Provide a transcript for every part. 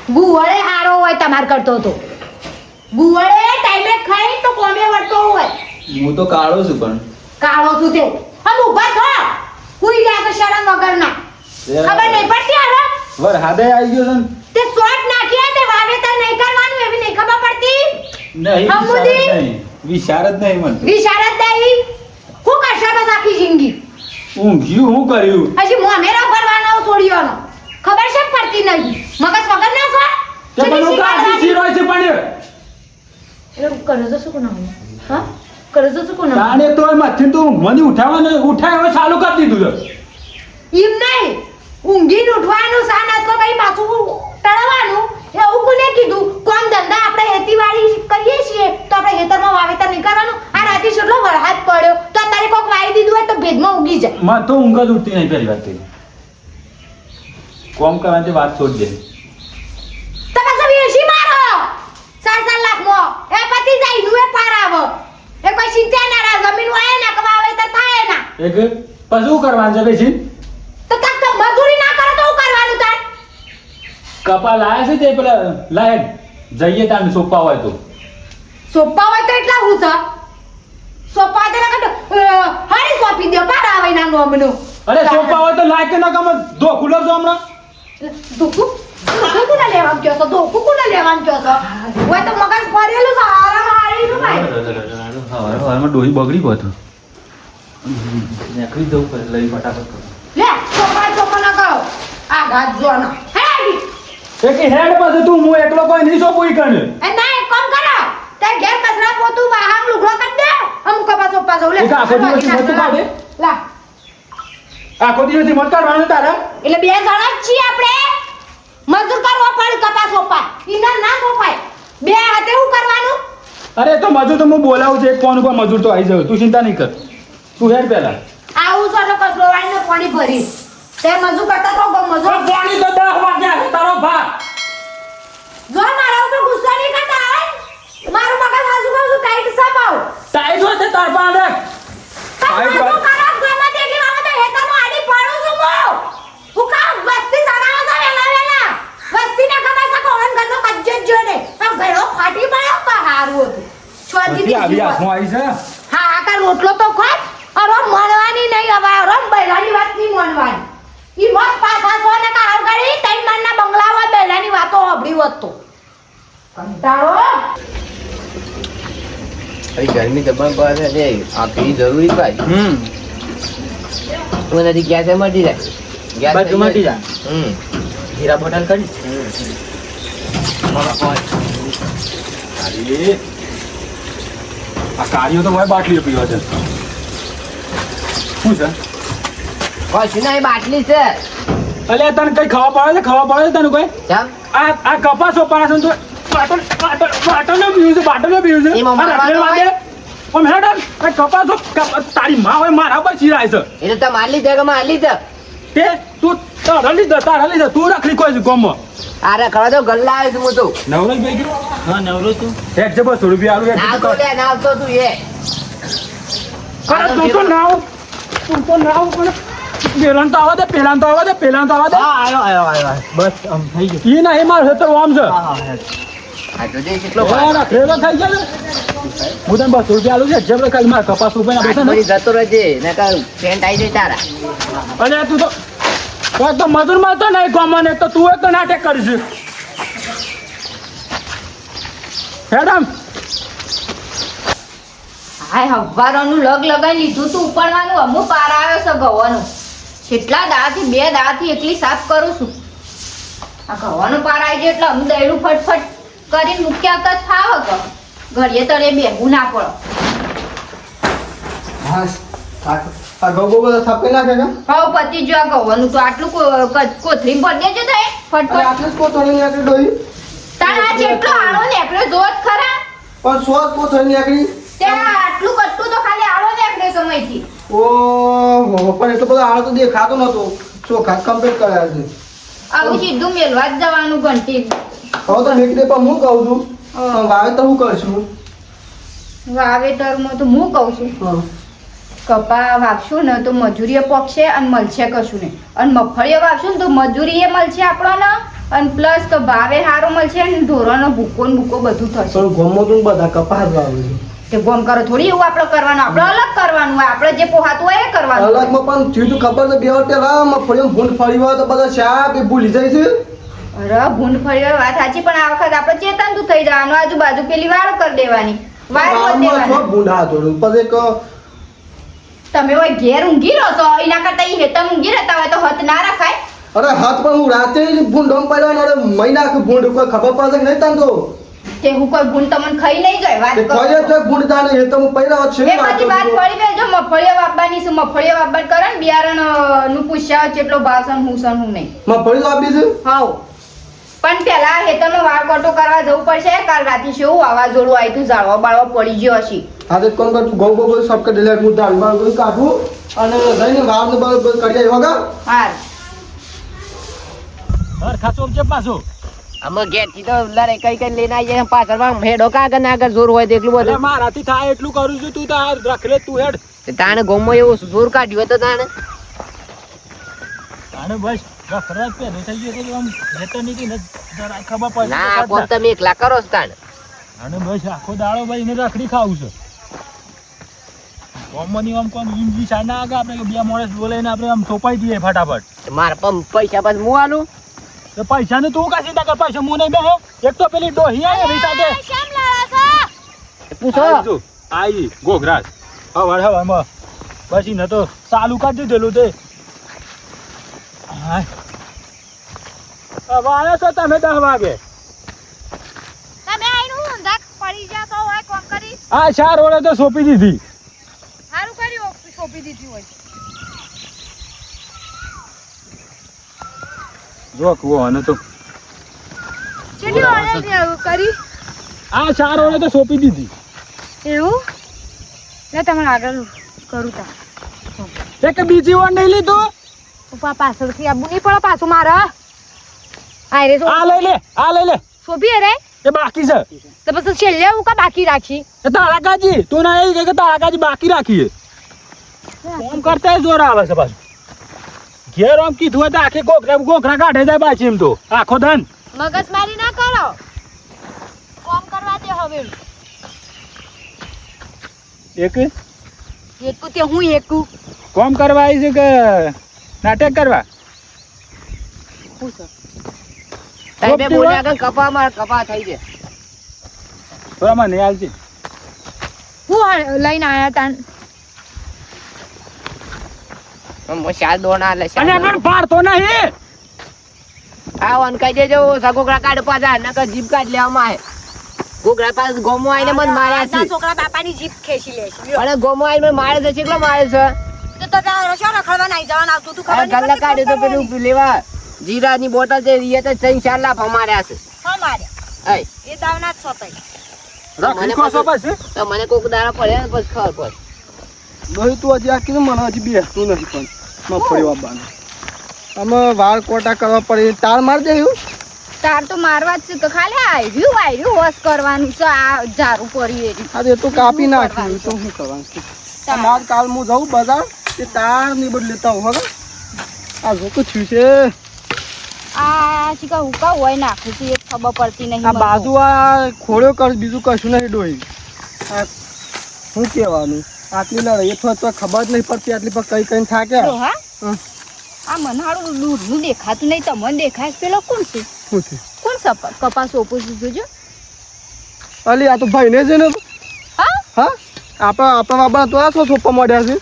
ગુવળે હારો હોય તમાર કરતો તો ગુવળે ટાઈમે ખાઈ તો કોમે વળતો હોય હું તો કાળો છું પણ કાળો છું તે હમ ઊભા થો હુઈ ગયા તો શરમ વગરના ખબર નહીં પડતી હવે વરહાદે આવી ગયો છે ને તે શોટ નાખ્યા તે વાવેતર નહીં કરવાનું એવી નહીં ખબર પડતી નહીં વિચાર જ નહીં મને વિશારદ દઈ હું કરશે બસ આખી જિંદગી ઊંઘ્યું હું કર્યું હજી મોમેરો કરવાનો છોડ્યોનો ખબર છે પડતી નહીં મગજ વગર ના છો તે બનો કાઢી શીરો છે પણ એટલે કરજો શું કોના હા કરજો શું કોના તાણે તો માથે તો મને ઉઠાય ચાલુ કરી દીધું છે એમ નહીં ઊંઘીને ઉઠવાનું સા નાસ્તો કરી પાછું તળવાનું એવું કોને કીધું કોમ ધંધા આપણે ખેતીવાડી કરીએ છીએ તો આપણે ખેતરમાં વાવેતર નહીં કરવાનું આ રાતે કેટલો વરસાદ પડ્યો તો અત્યારે કોક વાવી દીધું હોય તો ભેદમાં ઉગી જાય મને તો ઊંઘ જ ઉઠતી નહીં પહેલી વાત કોમ કરવાની વાત છોડ દે તો પાછો વેચી મારો 4 લાખમાં એ પતિ જાય નું એ પાર આવો એ કોઈ ચિંતા ના રા જમીન હોય ના કે વાવેતર થાય ના એક પછી કરવાનું છે બેસી તો તક મજૂરી ના કરો તો શું કરવાનું તાર કપા લાયા છે તે પેલા લાય જઈએ તાને સોપા હોય તો સોપા હોય તો એટલા હું છે સોપા દે ના હારી સોપી દે પાર આવે ના નોમનો અરે સોપા હોય તો લાય કે ના કમ દો ખુલો છો હમણાં ધોકુ કોના લેવાનું કયો છો ધોકુ કોના લેવાનું કયો છો હોય તો મગજ ફરેલું છે આરામ હારી શું ભાઈ હવારમાં ડોહી બગડી ગયો હતો નીકળી જવું પડે લઈ ફટાફટ લે સોપા ના કરો આ ગાત જોનો હેડી એક હેડ પાસે તું હું એકલો કોઈ નહીં સોપું ઈ કને એ ના એક કામ કરો તે ઘેર કચરા પોતું વાહન લુગડો કરી દે અમુક કપા સોપા જો લે એક આખો દિવસ મત કાઢે લા આખો દિવસ મત કાઢવાનું તારા એટલે બે જણા જ છીએ આપણે મજૂર કરવો પડે કપા સોપા ઈના ના સોપાય બે હાથે શું કરવાનું અરે તો મજૂર તો હું બોલાવું છું એક ફોન ઉપર મજૂર તો આવી જાવ તું ચિંતા નહીં કર તું હેડ પહેલા આવું છો તો કચરો વાળીને પાણી ભરી તે મજૂર કરતા તો મજૂર પાણી તો 10 વાગ્યા તારો ભા જો મારા ઉપર ગુસ્સો નહીં કરતા હે મારું મગજ આજુબાજુ ટાઈટ સપાવ ટાઈટ હોય તે તાર પાસે ટાઈટ કરો ગમે તેટલી વાગે તો હેતામાં આડી પાડું છું હું કામ વસ્તી સરાવો છે વેલા વસ્તી ને ખબર છે કોણ ઘરનો કજ્જત જોડે આ ઘરો ફાટી પડ્યો કા હારું હતું છોડી આવી હાથમાં આવી છે હા આકા રોટલો તો ખાય અરે મણવાની નહીં હવે રમ બૈરાની વાત નહીં મણવાની ઈ મત પાછા સો ને કા આવગાડી તૈન મારના બંગલા હોય બૈરાની વાતો હોબડી હોત તો કંટાળો अरे गर्मी दबा पर है आपकी जरूरी भाई वो नदी गैस है मटी जाए गैस बस मटी जा हीरा बोतल कर अरे आ कार्यो तो मैं बाटली पीवा છે શું છે बस ना ये बाटली से અલે તને કઈ ખાવા પડે છે તને કોઈ चल આ કપાસ ઓપાના છે તો બાટલો પીવું છે એમાં મારા આ વાગે ઓ મેડમ આ કપાસ તારી માં હોય મારા પર ચીરાય છે ये तो मारली जगह मारली तो તે તું તારા લીધા તું રાખલી કોઈ ગમો अरे खड़ा तो गल्ला है तुम तो નવરો ભાઈ ગયો હા નવરો તું એક જબર 100 રૂપિયા આલું नाव तो ले नाव तो तू ये અરે તું તો નાવ પણ પેલાન તો આવા દે हाँ आयो બસ આમ થઈ ગયું ઈ ના એ માર હેતર આમ છે हाँ तो देख कितलो રાખેલો થઈ ગયો હું તને 200 રૂપિયા આલું છે જબર કાલ માર કપાસ ઉપર ના બેસે ને आज जतो रहे न का पेंट आई दे तारा અરે તું તો કોઈ તો મજૂર માં તો નહીં ગમને તો તું એક નાટક કરીશ મેડમ હાય હવારોનું લગાઈ લીધું તું ઉપરવાનું અમુ પાર આવ્યો છે ગવાનું કેટલા દાથી 2 દાથી એકલી સાફ કરું છું આ ગવાનું પાર આવી ગયો એટલે અમુ દૈડું ફટફટ કરીને મૂક્યા આવતા જ થાવ કે ઘડીએ તળે બેહું ના પડો હા આ ગોગો બધા સાફ કરી નાખે કા હવે પતિ જો આ ગવાનું તો આટલું કોથરી ભર દેજો થાય અરે ફટફટ આટલે જ કોથળી નીકળી ડોઈ તારા આ જેટલો આળો નીકળ્યો જોત ખરા પણ સોસ કોથળી નીકળી ત્યાં આટલું કટ્ટું તો ખાલી આળો નીકળ્યો સમયથી ઓહો પણ એટલો બધો આળો તો દેખાતો નતો ચોખા કમ્પ્લીટ કર્યા છે આવું સીધું મેલવા જ જવાનું ઘંટી હવે તો મેકી દે પણ હું કહું છું પણ વાવેતર હું કરશું વાવેતરમાં તો હું કહું છું હા કપા વાવશું ને તો મજૂરીએ પોકશે અને મળશે કશું નહીં, અને મગફળીઓ વાવશું ને તો મજૂરીએ મળશે આપણને, અને પ્લસ તો ભાવે સારો મળશે અને ઢોરોનો ભૂકો ને ભૂકો બધું થશે. પણ ગોમમાં તો બધા કપાસ વાવે છે. તે ગોમ કરો થોડી એવું આપણે કરવાનું, આપણે અલગ કરવાનું હોય, આપણે જે પોહાતું હોય એ કરવાનું. અલગમાં પણ થયું તું ખબર છે 2 વાર પહેલા મગફળીમાં ભૂંડ ફળી હોય તો બધા શાક એ ભૂલી જાય છે. અરે ભૂંડ ફળી હોય વાત સાચી, પણ આ વખત આપણે ચેતન થઈ જવાનું, આજુબાજુ પેલી વાળ કરી દેવાની, વાળ કરી વાવમાં દેવાની. શું ભૂંડ હાથ વળ્યું? પછી એક તમે હોય ઘેર ઊંઘી રહો છો, એના કરતા ઈ હેતમ ઊંઘી રહેતા હોય તો હત ના રખાય. અરે હાથ પણ હું રાતે જ ભૂંડમ પડ્યો ને અરે મહિના આખું ભૂંડ કોઈ ખબર પડશે કે નહીં તને તો તે હું કોઈ ભૂંડ તમને ખાઈ નહીં જાય વાત એ કરો ખોજે છો. છે ભૂંડ તાને એ તો હું પડ્યો છે એ બધી વાત પડી બે જો મગફળીઓ વાવવાની છે, મગફળીઓ વાવવાનું કરે ને બિયારણ નું પૂછ્યા કેટલો ભાવ છે ને હું નહીં. મગફળી તો આપી છે. હાઉ પણ પેલા હેતરનો વાળ કટો કરવા જવું પડશે. કાલ રાતે શું વાવાઝોડું આવ્યું તું, ઝાડવા બાળવા પડી ગયો હશે. આજે કોણ કર તું ગૌ ગૌ સબ કરી લે હું દાળ બાળ કોઈ કાઢું અને જઈને વાળ ને બાળ કરી આવ્યો વગર હાર ઘર ખાસો છે પાછો. આમાં ઘેરથી તો લડાઈ કઈ લઈને આવી જાય પાછળ હેડો કાગળ ને આગળ જોર હોય તો એટલું એટલે બધું મારાથી થાય એટલું કરું છું, તું તો આ રખ લે, તું હેડ. તાણે ગોમમાં એવું જોર કાઢ્યું તો તાણે અને બસ રખડા જ પેલો થઈ ગયો તો આમ જતો નથી ને જરા ખબર પડે ના આ કોમ તમે એકલા કરો છો તાણે. અને બસ આખો દાડો ભાઈ એને રખડી ખાવું છે. કોમની આમ કોમ ઇંજી સાના આગળ આપણે કે 2 માણસ બોલાવીને આપણે આમ સોપાઈ દઈએ ફટાફટ. મારા પણ પૈસા પાછું હું આલું. તો પૈસા ને તું કાશી તા પૈસા હું નહીં બેહે. એક તો પેલી ડોહી આવે એની સાથે પૂછો આઈ ગોગરાજ હવારમાં પછી ન તો ચાલુ કરી દીધેલું તે. હાય હવે આવ્યો છો તમે 10 વાગે. તમે આઈને હું ઊંધા પડી જાશો હોય કોમ કરી આ 4 ઓળે તો સોંપી દીધી. સારું કર્યું સોંપી દીધી હોય. જો કુવો અને તો ચેટલી ઓર્ડર કરી આ 4 ઓળે તો સોંપી દીધી. એવું લે તમને આગળ કરું તા એક બીજી વાર નહીં લીધું. ઉપા પાછળથી આબુ નહીં પડે પાછું મારા આ રે આ લઈ લે, આ લઈ લે, સોંપી રે એ બાકી છે. તો પછી છેલ્લે હું કા બાકી રાખી એ તારા કાજી તું ના એ કે તારા કાજી બાકી રાખીએ. ફોન કરતા જોર આવે છે પાછું. ઘેર આમ કીધું હોય તો આખી ગોખરા કાઢે જાય પાછી એમ તો આખો ધન. મગજ મારી ના કરો કોમ કરવા દે હવે એક એકું તે હું એકું કોમ કરવા આવી છે કે નાટક કરવા? પૂછો તમે બોલ્યા કે કપા થઈ જાય. થોડા મને હાલતી હું લઈને આયા તાન શાલ દોણા લે અને પણ પાડતો નહીં. આ વન કહી દેજો સગોગરા કાઢ પાછા નકર જીપ કાઢ લેવામાં આવે. ગોગરા પાસે ગોમો આવીને મને માર્યા છે. છોકરા બાપાની જીપ ખેંચી લે છે અને ગોમો આવીને મને મારે છે. કેટલો મારે છે? તો તારે શું રખડવા નહીં જવાનું આવતું તું ખબર ગલ્લા કાઢ્યું તો પેલું લેવા જીરાની બોટલ છે એ તો 3-4 લાફા માર્યા છે. હા મારે આય એ દાવના જ સોતાઈ રાખી ખોસો પછી તો મને કોક દાડા પડે ને પછી ખબર પડે. નહીં તું હજી આ કીધું મને હજી બેસતું નથી પણ મગફળી વાવવાનું આમાં વાળ કોટા કરવા પડે તાર મારી દે એવું તાર તો મારવા જ છે તો ખાલી આવ્યું વોશ કરવાનું છે. આ ઝાડુ પડી એરી હા એ તો કાપી નાખ્યું તો શું કરવાનું છે? માર કાલ હું જાઉં બજાર તે તાર ની બદલે લેતા હું હવે આ જો તો થયું છે આ શીખા હુકા હોય નાખું છું એ ખબર પડતી નહીં આ મને. બાજુ આ ખોળ્યો કર બીજું કશું નહીં ડોહી આ શું કહેવાનું આટલી લડાઈ તો ખબર જ નહીં પડતી આટલી પર કઈ કઈ થાક્યા ડોહા, હમ. આ મનાળું દૂધનું દેખાતું નહીં, તમને દેખાય છે પેલો કોણ છે? શું છે કોણ કપાસ ઓપું છું જોજો. અલી આ તો ભાઈને છે ને હા હા આપણા બાબા તો આ શું સોપા મળ્યા છે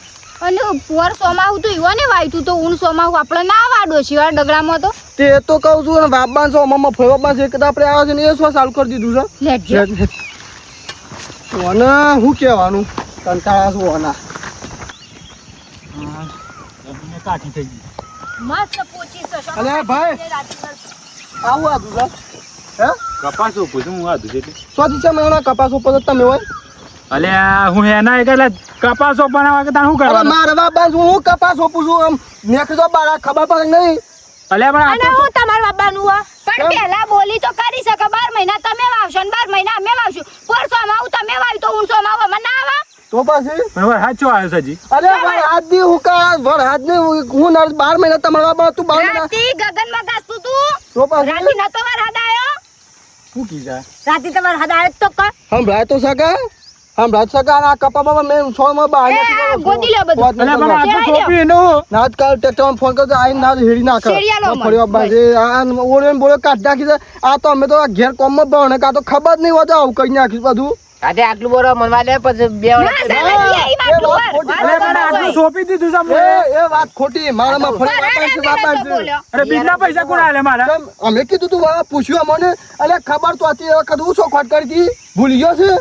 અને પોર સોમાવું તો ઈવાને વાયતું તો ઊન સોમાવું આપણે ના વાડો છે આ ડગરામાં તો તે તો કહું છું ને બાબા છો અમામાં ફરવા છે કદાચ આપણે આવે છે ને એ શું ચાલુ કરી દીધું લેજો. છે ઓને શું કહેવાનું કંટાળા છું ઓના જમીને કાઠી થઈ ગઈ. મસ્ત પોચી છે અલે ભાઈ આવું આદું છે હે કપાસ પૂછું હું આધું છે સો દિશા મેં કપાસ ઉપર તમે હોય અલે હું એના એટલે કપાસો બનાવવા કે તાર શું અરે કરવાનું? મારા બાબા હું કપાસ ઓપું છું આમ મેખજો બાળા ખબર પડે નહીં અલે પણ આ અને તો- હું તમારા બાબાનું આ પણ પહેલા બોલી તો કરી શકે 12 મહિના તમે વાવશો ને 12 મહિના અમે વાવશું. પોર સોમાવું તમે વાવ્યું તો ઊન સોમાવું અમે ના આવા. તો પછી પણ હાથ ચો આવ્યો છે હજી અરે વરહાદ ની વરહાદ ને હું 12 મહિના તમારા બાબા તું 12 મહિના રાતી ગગનમાં ગાસતું તું તો પછી રાતી નતો વરસાદ આયો શું કીધા રાતી તો વરસાદ આયો જ તો કર હમણાં તો સકા હમણાં સકા આ કપા બાબા મેં 6 માં બહાર એ, ગોતી લે બધું. અલ્યા પણ આ તો ચડાઈ સોંપી એનું નાત કાલ ટ્રેક્ટર ફોન કરજો આઈ ના હેડી નાખે શેરિયાલો મન. ફર્યો બાજે આ ઓળે બોલે કાઢ નાખી દે આ તો અમે તો ઘેર કોમ માં બહણે કા તો ખબર જ નહીં હોતા આવું કઈ નાખ્યું બધું આજે આટલું બોરો મનવા દે પછી બે ના, સાહેબ, હજી અહીં માટલું એ વાત પર. ખોટી. અલ્યા પણ આટલું સોંપી દીધું છે એ અમને. એ વાત ખોટી મારામાં ફરી વરસાદ વાપરશે પેલા તો વાપરશે બોલ્યો. અરે બીજના પૈસા કોણ આલે મારા કેમ? અમે કીધું તું વાહ પૂછ્યું અમને અલે ખબર તો હતી એ વખત હું ચોખવટ કરી હતી ભૂલી ગયો છે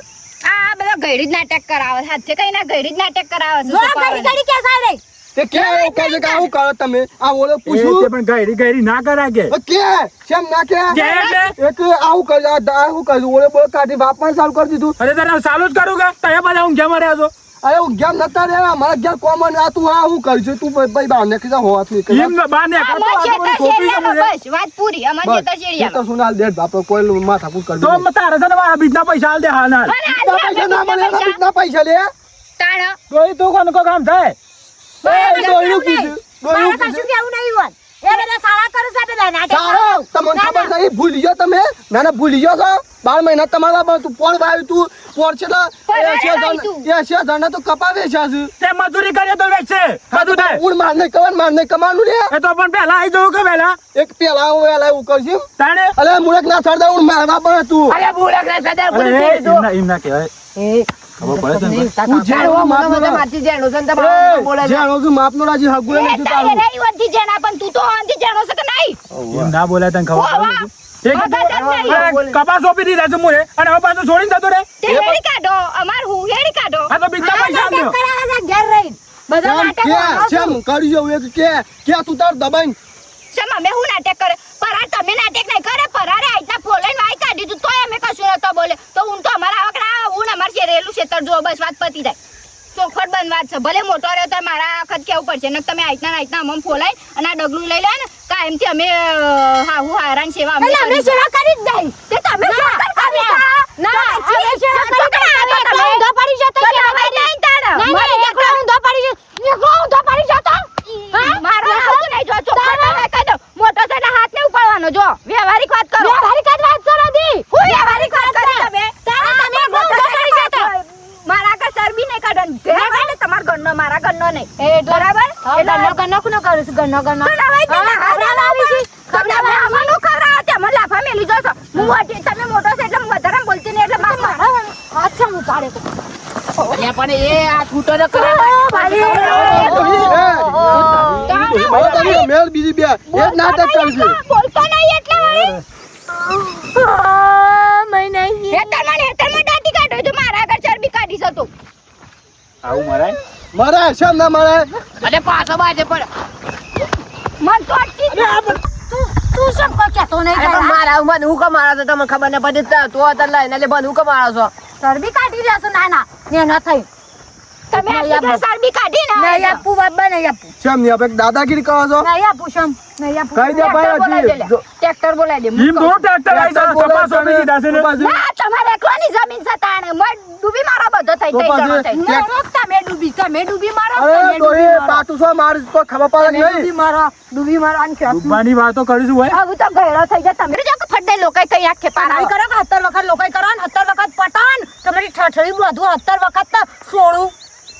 આ બધા ગયડી જ નાટક કરાવે હાથે કઈ ના ગયડી જ નાટક કરાવે છે જો છોકરાઓને. ઘડી ઘડી કે સાઈ રે તે કે એવું કહે છે કે આવું કરો તમે આ ઓલે એ તે પૂછ્યું પણ ગયરી ગયરી ના કરાય કે કે કેમ ના કે કે એટલે? એક આવું કરે આવું કરે ઓલે બોલે કાઢી વાપવાનું ચાલુ કરી દીધું અરે તારે ચાલુ જ કરું કે તયા બધા હું કેમ રહ્યા છો અરે હું ગેમ નતા રે મારા ઘેર કોમન આ તું આ હું કરી છે તું ભાઈ બહાર નીકળી જા હોવાત નહીં એમ બાર ને અમાર કરતો શેતા સોંપી છે શેરિયામાં મને. બસ વાત પૂરી અમાર શેતા તો શેરિયામાં. સુનાલ દેડ બાપો કોઈ માથાકૂટ કરી તો દે તારે છે ને મારા બીજના પૈસા આલ દે હાલ હાલ મને આ પૈસા ના મળે પૈસા. ના પૈસા લે તાણ. તો એ તું કોણ કો કામ થાય એ ડોયરું કીધું મારે ડોયરું કશું કીધું કેવું નહીં હોત એ બધા સારા કરે છે બધા નાટક સારો તમને ખબર નહીં ભૂલી ગયો તમે ના ના ભૂલી ગયો છો 12 મહિના તમારા બાપ તું પોળ વાવ્યું તું પોળ છે વાવ્યું એ જણ તો કપાવે છે આજુ તે મજૂરી કરીએ તો વેચશે બધું થાય ઉડ માર નહીં કમાવાનું લે એ તો પણ પહેલા આવી જવું કે પહેલા એક પેલા હું વેલા એવું કરશું તાણે અલે મુરક ના સરદા ઉડ મારવા પડે તું અરે બુડક ને સદર અરે પૂરી એ કરી દો એમ ના કહેવાય એ ખબર પડે છે ને હું જે જેણો માપ મને નો મારતી જેણો છે ને તમારે બોલે છે જે રોજ માપ નો રાજી હગુલે એ નથી તારે તારું રહી વધી જેના પણ તું તો અંધી જાણો છે કે નહીં એમ ના બોલાય તને ખબર પડે છે? એ કે મગજ જ નહીં. અરે કપાસ સોંપી દીધા છે મુરે અને હવે પાછું છોડીને જતો રે તે હેડી કાઢો અમાર હું હેડી કાઢો આ તો બીજના પૈસા આલ દો કરાવે છે ઘેર રહી બધા નાટક કેમ કરી જવું એક કે તું તાર દબાઈ શેમાં મેં હું નાટક કરે પરાર તમે નાટક નહીં કરે પરારે આઈના ફોલાઈને વાઈ કાઢી તું તોય અમે કશું નતો બોલે તો હું તો અમારા આવકડા હું ને અમાર શેરેલું ખેતર જો બસ વાત પતી જાય ચોખવટ બંધ વાત છે ભલે મોટો રહ્યો તો મારા વખત કેવું પડશે ને તમે આઈના અમમ ફોલાઈ અને આ ડગલું લઈ લે ને કાયમથી અમે હા હું હારાન સેવા અમે એટલે અમે કરી. સેવા કરી જ દઈ તે તમે શું કરી ના અમે સેવા કરી તમે ઊંધો પડી જતો તો તમે નહીં તાણ. નહીં એકલો ઊંધો પડી જતો મારો હાથ નહીં જો ચોખવટ તમે કહી દો મોટો છે એટલે હાથ નહીં ઉપાડવાનો જો વ્યવહારિક વાત કરો વ્યવહારિક જ વાત કરો દી હું વ્યવહારિક વાત કરી તમે તારે તમે મોટો ઊંધો છે પડી એટલે જતો મારા આગળ ચરબી નહીં કાઢવાની ધ્યાન રાખજે, તમારા ઘરનો મારા ઘરનો નહીં બરાબર એટલે ગન્નો કુનો કરું છું ગન્નો ખવડાવાય જ ને, ખવડાવાય છે. ખવડાવાય આમાંનું ખવડાવો, તેમાં લાફા મેલી જશો. હું મોટી, તમે મોટો છો એટલે હું વધારે બોલતી નહીં એટલે માફ કરો. અચ્છા હું પાડે તો એ પણ એ આ છૂટો તો કરે મેળ બીજી બે એ જ નાટક કરશે બોલતો નહીં એટલે વળી. મહિને હેતરમાં દાંતી કાઢો તો મારા આગળ ચરબી કાઢી શકો. આવું મરાય મારે છે ના મારે અને પાછો બાજે પણ મન તો અટકી જ નહીં. તું શું કો કેતો નહીં અરે પણ મારા મને હું કેમ મારો છો તમને ખબર ન પડી તો તને લઈને એટલે બંધ હું કેમ મારો છો ચરબી કાઢી લેશો નાના ને ન થઈ તમે આટલી બધી ચરબી કાઢી ને નહીં આપું બાબા નહીં આપું કેમ નહીં આપણે દાદાગીરી કરો છો નહીં આપું શમ નહીં આપું કઈ દે ભાઈ હજી ટ્રેક્ટર બોલાવી દે. એમ તો ટ્રેક્ટર આવી જાય કપાસ સોંપી દીધા છે ને ના, તમારે એકલાની જમીન છે તાણે. મય ડૂબી મારો બધો થઈ તો જણો પછી થઈ. મારો તમે ડૂબી મારો અરે તમે તો એ ડૂબી મારો પાટું છો મારે તો ખબર પડે તમે નહીં ડૂબી મારો આને ખેંચું. ડૂબવાની વાતો કરીશું હોય હવે તો ગયડો થઈ જાય. તમે જો કે ફટે લોકો કઈ આંખે પાર નહીં આવે. કરો કે 70 વખત લોકાઈ કરો ને 70 વખત પટાન તમારી ઠઠડી બધું 70 વખત તો સોળું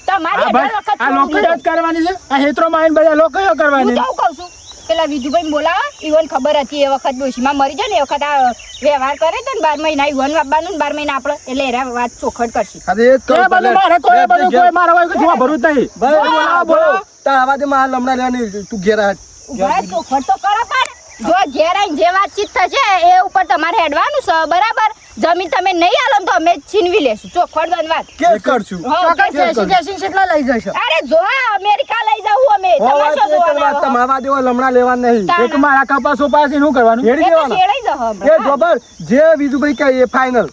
તમારી આ અઢાર બસ વખત આ લોકો છોડી જ કરવાની છે આ હેત્રો માં બધા લોકો હું કરવાની તો આવું કહું છું. પેલા વિજુભાઈ બોલાવો, ઈવન ખબર હતી એ વખત ડોશીમાં મરી જાય ને એ વખત આ વ્યવહાર કરે તો ને 12 મહિના ઈવન આપવાનું ને 12 મહિના આપણે એટલે એરા વાત ચોખડ કરશે. અરે એ જ એ કરું બધું મારે કોઈ બધું કોઈ મારા હોય જોવા ભરું જ નહીં ભાઈ બોલાવો, બોલાવો. તાર આવાજે માં લમણા લેવાની તું ઘેર આવ. ઉભા ચોખડ તો કરો પણ જો ઘેર આઈને જે વાતચીત થશે એ ઉપર તમારે હેડવાનું છે બરાબર. જમીન તમે નહીં આલો ને તો અમે છીનવી લેશું. ચોખડ બંધ વાત. કે કરશું હા, વખત કેમ જેસી કેટલા લઈ જશો અરે જો અમેરિકા લઈ જાવું અમે હો વાત તમાશો એ જ વાત જોવાનો. તમારા દેવા લમણા લેવા નહીં તાણ. એક મારા કપાસ સોપાશે શું કરવાનું હેડી એ તો દેવાના શેડાઈ જશે એ હમણાં. જોબર જે બીજુભાઈ કહે એ ફાઇનલ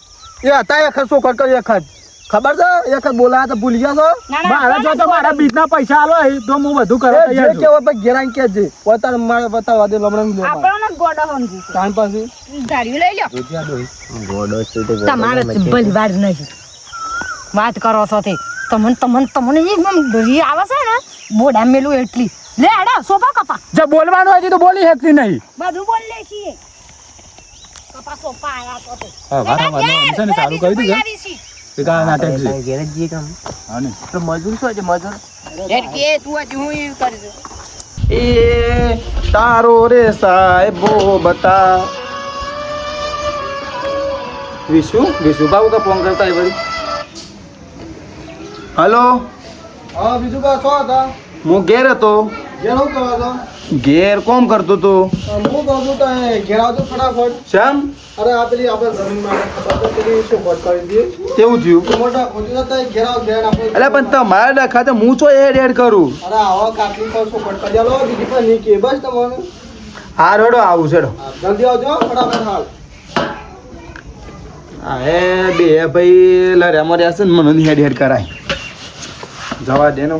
એ હતા એક સો કરી એક જ ખબર છે એક જ બોલાયા તો ભૂલી ગયા છો ના, ના, મારા જો તો મારા બીજના પૈસા આલો હોય તો હું બધું કરવા એ જે તૈયાર છું કેવો ભાઈ ઘેરાઈ કે જે પોતાને મારે બતાવવા દે લમણા લેવા આપણને જ ગોડો સમજીશું. કાન પાસે ધાર્યું લઈ લો. તમારે ભલી વાર નહીં વાત કરો છો તે તમને રી આવે છે ને બોડા મેલું એટલી લે હેડા સોફા કપા જે બોલવાનું હોય છે તો બોલી શકતી નહીં. બધું બોલ લે છીએ કપા સોફા આયા તો તે હા, વારંવાર છે ને ચાલુ કરી દીધું. એક આ નાટક છે. ઘેર જ જઈએ કામ. હા ને. તો મજૂર શું છે મજૂર? યાર કે તું આજે હું એવું કરીશ. એ તારો રે સાહેબો બતા વિશુ બાબુ કા ફોન કરતા है बड़ी. हेलो હા બીજું કા છો હતા હું ઘેર હતો. ઘેર હું કરવા છો ઘેર કોમ કરતો તો. હું કહું છું તો ઘેર આવજો ફટાફટ શેમ અરે આ પેલી આપણે જમીન માટે ખબર તો પેલી શું કોટ કરી દઈએ કેવું થયું? મોટા ખોટી જતા ઘેર આવ ઘેર આપણે એટલે પણ તમારે ડખા તો હું છો એડ કરું. અરે આવા કાટલી પર શું કોટ કરી આલો બીજી પર નહીં કે બસ તમને હા રોડો આવું છે. હા, જલ્દી આવજો ફટાફટ હાલ હા એ બે ભાઈ લડ્યા મર્યા છે ને મને હેડ હેડ કરાય જવા દે નો.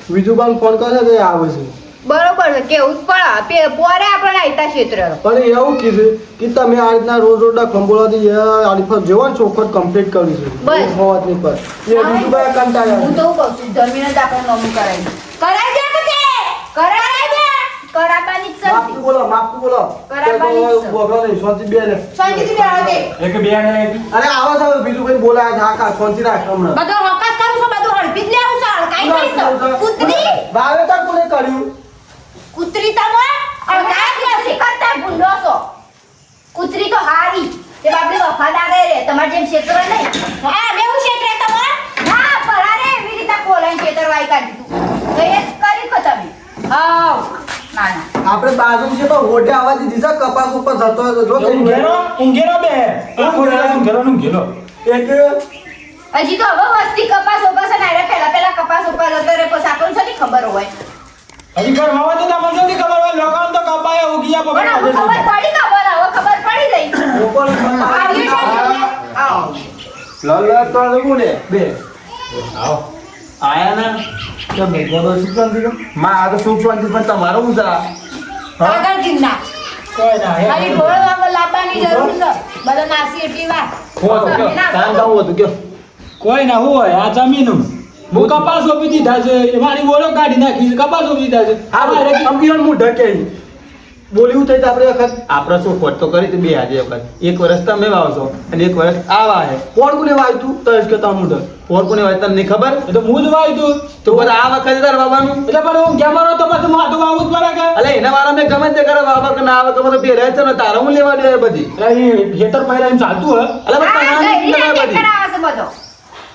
બીજું પણ ફોન કરે તો એ આવે છે બરોબર છે કેવું જ પડે પોરે આપણે આયતા ક્ષેત્ર પણ એવું કીધું કે તમે આ રીતના રોજ રોજના ખંભોળાથી આની પર જેવો ને ચોખવટ કમ્પ્લીટ કરી છે બસ. હોવાતની પર એ બીજું ભાઈ કંટાળ્યા હું તો કહું છું જમીન જ આપણે નોમી કરાવી કરાવી દે કે કરાવી દે કરાવવાની જ માફી છે બોલો માફી બોલો બરાબર છે. બોલો નહીં શાંતિ બે ને શાંતિથી બેહો દે એક બે ને એક. અરે આવા સાહેબ બીજું કઈ બોલાય છે આખા શાંતિ રાખ હમણાં બધો હકાસ કરું છું બધું હડપી જ લેવું છે કાઈ કરીશ કૂતરી વાવેતર કોને કર્યું કૂતરી તમે અડકા નથી કરતા ભૂંડો છો કૂતરી તો હારી તે બાપડી વફાદાર રે તમાર જેમ ક્ષેત્ર નહીં હા બેવું ક્ષેત્રે તમે ના પરારે એવી રીતે કોલાઈ ક્ષેત્ર વાઈ કાઢી દીધું તો એ જ કરી કો તમે હાવ ના ના આપણે બાજુ છે તો હોડે આવવા દીધી છે કપાસ ઉપર જતો હતો જો કઈ ઊંઘેરો બે. આખો દિવસ ઊંઘેરો. એક હજી તો હવે વસ્તી કપાસ ઉપર છે ને પેલા કપાસ ઉપર જતો રે પછી આપણને શેની ખબર હોય હજી ઘરમાં હોય તો તમને શોથી ખબર હોય લોકોને તો કપાય ઉગીયા પણ હવે ખબર પડી ખબર પડી ગઈ ઉપર આવી છે આવો લલ તો ગુને બે આવો. આયા ના તમે બોલો શું કામ માં આ તો સુખ શાંતિ પણ તમારો ઉજા. આગળ ગિરના કોઈ ના હે. ખાલી ઢોળ વાગો લાવવાની જરૂર છે બધા નાસી એટલી વાર હો તો કયો કામ ગાવું હતું કયો. કોઈ ના હોય આ જમીનું હું કપાસ ઓપી દીધા છે મારી બોલો કાઢી નાખી છે કપાસ ઓપી દીધા છે આ મારે કંપની હું ઢકે બોલ્યું થઈ તો આપણે વખત આપણે શું ખોટ તો કરી હતી બે આજે વખત એક વર્ષ તમે વાવશો અને એક વર્ષ આ વાહે. કોણ કોને વાય તું તો જ કહેતા હું ઢક ફોર કોને હોય તમને ખબર એ તો હું જ વાય તું તો બધા આ વખતે તાર વાવવાનું. એટલે પણ હું ક્યાં મારો તો પછી માથું વાવું જ પડે કે અલે એના વાળા મેં ગમે તે કરે વાવક ના આવે ગમે તો બે રહે છે ને તારે હું લેવા દે બધી. એટલે એ હેટર પહેલા એમ ચાલતું હે અલે પણ તારે ગઈ ના ના બધી કરાવે છે બધો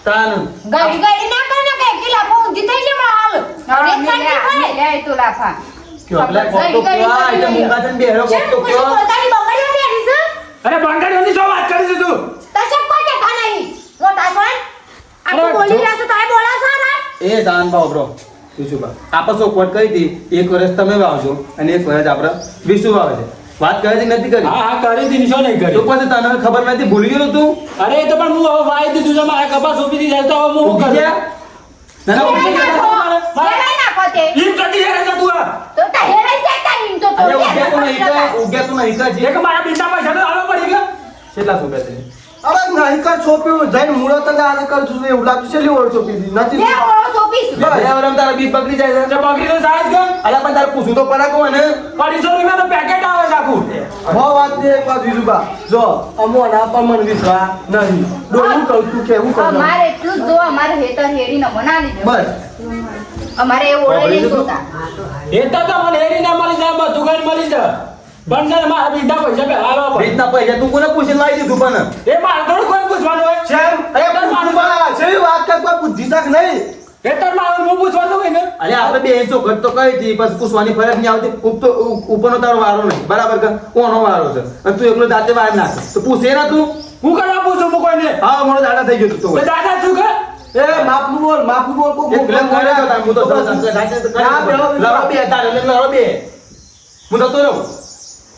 તાન ગાડી ગાડી ના કરે ને કે એકલી લાફો ઊંધી થઈ જાય હાલ હવે એક સાઈડ લે લે તું લાફા કયો એટલે કોક તો કયો આ એટલે મુંગા થઈને બેહરો કોક તો કયો. પોતાની બંગડીઓ પહેરી છે અરે બંગાળીઓની શું વાત કરી છે તું તશે કોઈ કેતા નહીં મોટા સોન આટલું અરે, બોલી જો. રહ્યા છો તમે બોલા છો ને એ જાન ભાવ બ્રો વિશુ બા આપણે શું ખોટ કરી હતી એક વર્ષ તમે વાવજો અને એક વર્ષ આપણે વિશુ વાવે છે. વાત કરી હતી નથી કરી હા હા કરી દીધી શું નહીં તો કરી પછી તને ખબર નથી ભૂલી ગયો તું અરે એ તો પણ હું હવે વાઈ દીધું છે મારા કપાસ ઓપી દીધા છે, તો હવે હું ઊંઘી કરું ગયા? ના, ના, ઊંઘી ગયા. લેવાય નાખો તે ઈમ જતી રહે છે તું આ. તો તા હેરાઈ જાય નીમ તો અરે ઊંઘ્યા તો નહીં તો ઊંઘ્યા તો નહીં કાજી. એક મારા બીજા પૈસા તો આલો પડી ગયા કેટલા શું કહે અરે નહીં કર છોપ્યું જઈને મુરત જ આજે કર છું એવું લાગતું છે લીવડ છોપી દી નથી લે ઓળો સોપીશ બે વરમ તારા બીજ બગડી જાય છે. જે બગડી તો સાહેબ કે અલા પણ તારે પૂછું તો પડા કોણ ને 250 રૂપિયા તો પેકેટ આવે છે આખું હો વાત ને એક વાત વિજુબા જો અમો ના પર મન વિશ્વા નહીં ડોલું કહું છું કે હું કહું છું. અમારે એટલું જ જો અમારે હેતર હેરી ન બનાવી દે બસ અમારે એ ઓળે નહીં જોતા એ તો તમને હેરી ના મળી જાય બધું કઈ મળી જાય પણ છે ને મારા બીજા પૈસા પે હાલવા પડે રીતના પૈસા તું કોને પૂછીને લાવી દીધું પણ એ મારે થોડું કોઈ પૂછવાનું હોય શેમ અરે પણ વિજુબા છે વાત કર કોઈ બુદ્ધિ શાક નહીં એ તો મારે હું પૂછવાનું હોય ને અરે આપણે બે ઇંચો ઘટ તો કરી હતી પછી પૂછવાની ફરજ નહીં આવતી ઉપરનો તારો વારો નહીં બરાબર કે કોનો વારો છે અને તું એકલો જાતે વાર નાખ તો પૂછે ના તું હું કરવા પૂછું હું કોઈને હા મોડો દાડા થઈ ગયો તું એ દાદા છું કે એ માપનું બોલ કો એક લગ કરે તો તાર હું તો ના, બેહો, લડો બે તારે લડો બે હું તો રહું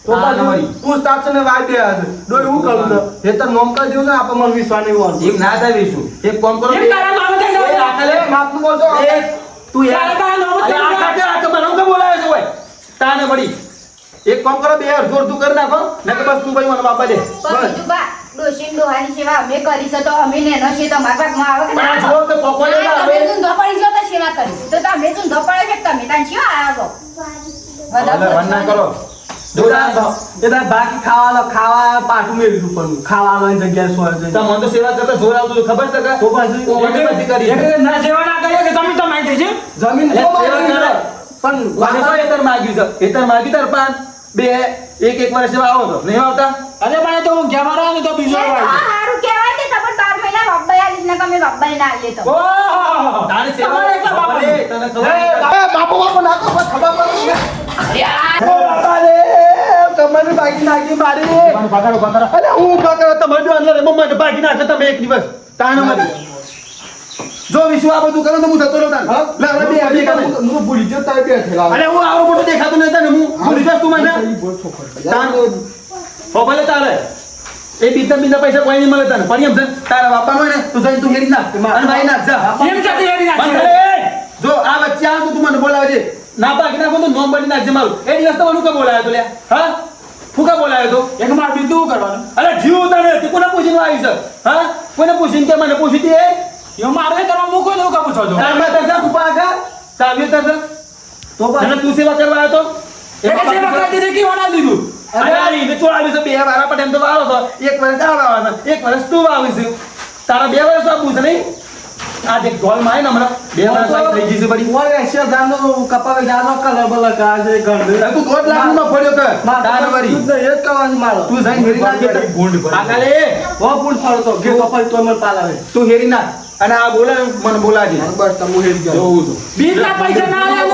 તો પાછું પૂછતાછ ને વાય દે આજે ડોલ હું કરું છું એ તો નોમ કરી દેવું છે આપણે મન વિશ્વા નહીં હોવાનું એમ ના થાવીશું એક કામ કરો એમ તારા મામા થઈ એ જાય આખલે માપનું બોલજો એ તું યાર તારા નામ અરે આ કાકે આ તો બનાવ કે બોલાવે છે ઓય તાને મળી એક કામ કરો બે અડધું અડધું કરી નાખો ને કે બસ તું ભાઈ મને બાપા દે પણ બીજું બા ડોશીને ડોહાની સેવા અમે કરી છે તો અમે ને એનો છે તમારા ભાગમાં આવે કે પણ આ ના જો કે પકોડે આવે? આવે તમે ઊંધો પડી ગયો તો સેવા કરીશ તો તમે ઊંધો પડે છે તમે તાન શી આયા છો હવે રન ના કરો એ તાર બાકી ખાવા પાટું મેળવ્યું પણ ખાવાનું જગ્યાએ શું તો મને તો સેવા કરતા જોર આવતું હતું, ખબર છે કે તો પાછું ઓવરને બધી કરી છે. ના સેવા ના કરીએ કે તમે તમારી થઈ છે જમીન એટલે તો સેવા કરે. પણ મને તો એતર માગ્યું છે એતર માગી તાર પાન બે એક વર્ષ જેવા આવો છો નહીં આવતા અરે પણ એ તો હું ઘેર મારા ને તો બીજો આ વાય હારું કહેવાય કે તમે 12 મહિના બાપાઈ આલીશ ને તમે બાપાઈ ના આલીએ તો ઓહો તારી સેવા તમારે એકલા બાપા અરે, તને ખબર બાપો ના ખબર પડે બાપા રે તમારે બાકી નાખી મારી પકડો અરે હું પકડો તમારે જો અંદર મમ્મા ભાગી નાખે તમે એક દિવસ તાણ મારી જો વિશ્વ આ બધું કરો તો હું જતો રહું તાણ લે હવે બે આવી કાને હું ભૂલી જતો તારે બેઠેલા અરે હું આવો મોટો દેખાતો નથી તને હું ભૂલી જાસ તું મને તાણ હો ભલે તારે એ બીજા પૈસા કોઈ નહીં મળે તને પણ એમ છે તારા બાપા હોય ને તું જઈને તું હેરી નાખ અને ભાઈ નાખ જા કેમ ચાતી હેરી નાખી? બંધ કરે. જો આ વચ્ચે આ તું મને બોલાવજે ના બાકી નાખો તો નોમ બની નાખજે મારું એ દિવસ તો મને કે બોલાયો તો લે હા ફૂકા બોલાયો તો એક માર બીજું કરવાનું અરે જીવ તને તે કોને પૂછીને આવી છે હા કોને પૂછીને કે મને પૂછી દે યો મારે કરવા મૂકો ને એવું પૂછો છો તારમાં તરસા કુપા આગા ચાલ્યો તરસા તો અને તું સેવા કરવા આવ્યો તો એક સેવા કરી દીધી કે વના દીધું અરે ઈ તો આવી છે બે વારા પર એમ તો વારો છો એક વર્ષ તારા આવે છે એક વર્ષ તું આવી છે તારા 2 વર્ષ આપું છે નહીં આ દેખ ઢોલ માં ને હમણાં 2 વર્ષ આ થઈ ગઈ છે બડી ઓર એશિયા જાનો કપાવે જાનો કલર બલર કા છે ગંધ તું 2 લાખ નો પડ્યો કે તાર વરી શુદ્ધ એ જ કરવાની મારો તું જઈને હેરી નાખ આ કાલે હો પૂળ ફરતો કે કપાઈ તો મને પાલાવે તું હેરી નાખ અને આ બોલે મને બોલાજી બસ તમે હેરી જાઓ જોઉં છું બીજના પૈસા ના આલે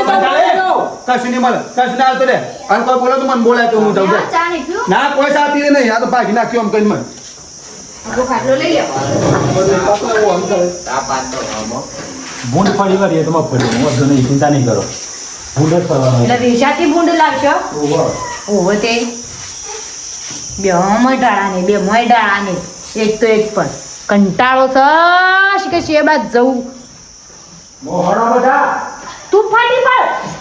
તો કશું નહીં મળે કશું ના આવતો રે અને કોઈ બોલે તો મને બોલાય તો હું જાઉં છું. ચા નહીં પીવું ના કોઈ સા પીવે નહીં આ તો ભાગી નાખ્યો એમ કઈ મને આખો ખાટલો લઈ લેવો ભૂંડ ફરી કરીએ તો મફળી વધુ નહીં ચિંતા નહીં કરો ભૂંડ જ કરવાનો એટલે વેચાતી ભૂંડ લાવશો ઓહો તે બે મોય ડાળા ને બે મોય ડાળા ને એક તો એક પણ કંટાળો થશ કે શેબાદ જવું મોહણા બધા તું ફાટી પડ